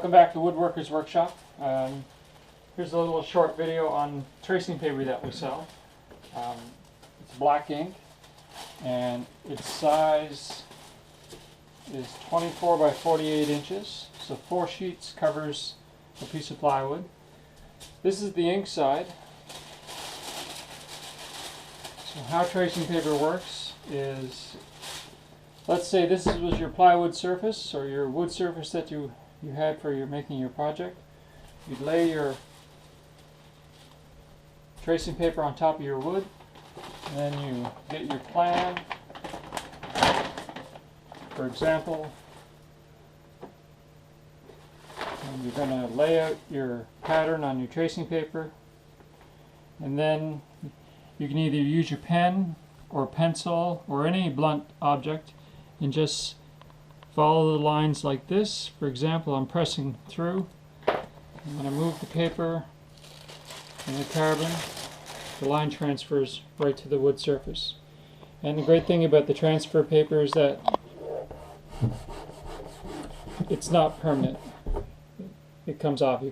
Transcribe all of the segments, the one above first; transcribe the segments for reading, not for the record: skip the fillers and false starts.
Welcome back to Woodworkers Workshop. Here's a little short video on tracing paper that we sell. It's black ink and its size is 24 by 48 inches. So 4 sheets covers a piece of plywood. This is the ink side. So how tracing paper works is, let's say this was your plywood surface or your wood surface that you had for making your project. You'd lay your tracing paper on top of your wood, and then you get your plan. For example, and you're going to lay out your pattern on your tracing paper, and then you can either use your pen or pencil or any blunt object and just follow the lines like this. For example, I'm pressing through. I'm going to move the paper and the carbon. The line transfers right to the wood surface. And the great thing about the transfer paper is that it's not permanent. It comes off.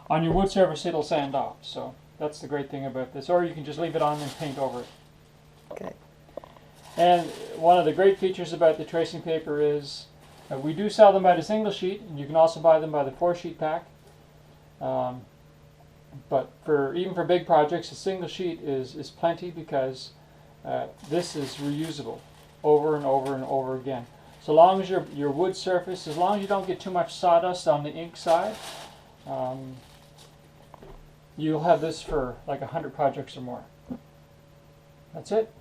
On your wood surface it'll sand off. So that's the great thing about this. Or you can just leave it on and paint over it. Okay. And one of the great features about the tracing paper is we do sell them by the single sheet, and you can also buy them by the 4-sheet pack. But even for big projects, a single sheet is plenty because this is reusable over and over and over again. So long as your wood surface, as long as you don't get too much sawdust on the ink side, you'll have this for like 100 projects or more. That's it.